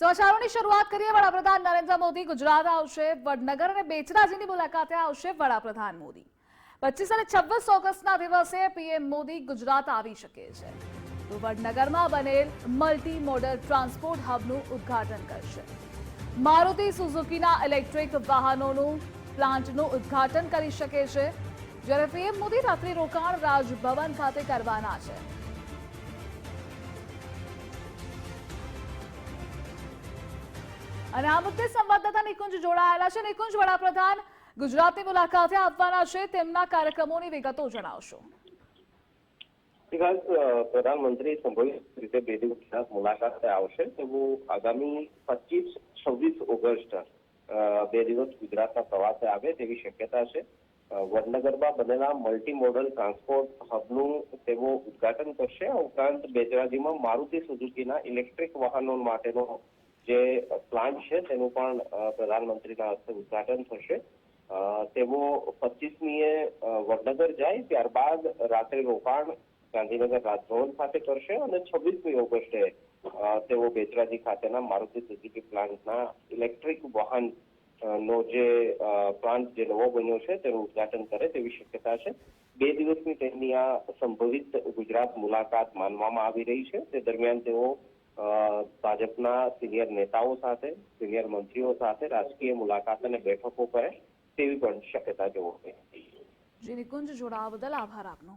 સમાચારોની શરૂઆત કરીએ। વડાપ્રધાન નરેન્દ્ર મોદી ગુજરાત આવશે। વડનગર અને બેચરાજીની મુલાકાતે આવશે વડાપ્રધાન મોદી। 25 અને 26 ઓગસ્ટના દિવસે પીએમ મોદી ગુજરાત આવી શકે છે। તો વડનગરમાં બનેલ મલ્ટી મોડલ ટ્રાન્સપોર્ટ હબનું ઉદ્ઘાટન કરશે। મારુતિ સુઝુકીના ઇલેક્ટ્રિક વાહનોનું પ્લાન્ટનું ઉદ્ઘાટન કરી શકે છે, જ્યારે પીએમ મોદી રાત્રિ રોકાણ રાજભવન ખાતે કરવાના છે। અને આ મુદ્દે સંવાદદાતા નિકુંજ જોડાયેલા છે। નિકુંજ, વડાપ્રધાન ગુજરાતની મુલાકાતે આવવાના છે, તેમના કાર્યક્રમોની વિગતો જણાવશો। પ્રધાનમંત્રી સંભવિત રીતે 2 દિવસ ગુજરાત મુલાકાતે આવશે। તેવું આગામી 25-26 ઓગસ્ટ 2 દિવસ ગુજરાતના પ્રવાસે આવે તેવી શક્યતા છે। વડનગરમાં બનેલા મલ્ટી મોડલ ટ્રાન્સપોર્ટ હબનું તેઓ ઉદ્ઘાટન કરશે। આ ઉપરાંત બેચરાજીમાં મારુતિ સુઝુકીના ઇલેક્ટ્રિક વાહનો માટેનો જે પ્લાન્ટ છે તેનું પણ પ્રધાનમંત્રીના હસ્તે ઉદ્ઘાટન થશે। તેઓ 25મીએ વડનગર જાય, ત્યારબાદ રાત્રે રોકાણ ગાંધીનગર રાજભવન ખાતે કરશે અને 26મી ઓગસ્ટે તેઓ બેચરાજી ખાતેના મારુતિ સુઝુકી પ્લાન્ટના ઇલેક્ટ્રિક વાહન નો જે પ્લાન્ટ જે નવો બન્યો છે તેનું ઉદ્ઘાટન કરે તેવી શક્યતા છે। 2 દિવસની તેમની આ સંભવિત ગુજરાત મુલાકાત માનવામાં આવી રહી છે। તે દરમિયાન તેઓ ભાજપના સિનિયર નેતાઓ સાથે, સિનિયર મંત્રીઓ સાથે રાજકીય મુલાકાત અને બેઠકો કરે તેવી પણ શક્યતા જોવા મળી। જી નિકુંજ, જોડાવા બદલ આભાર આપનો।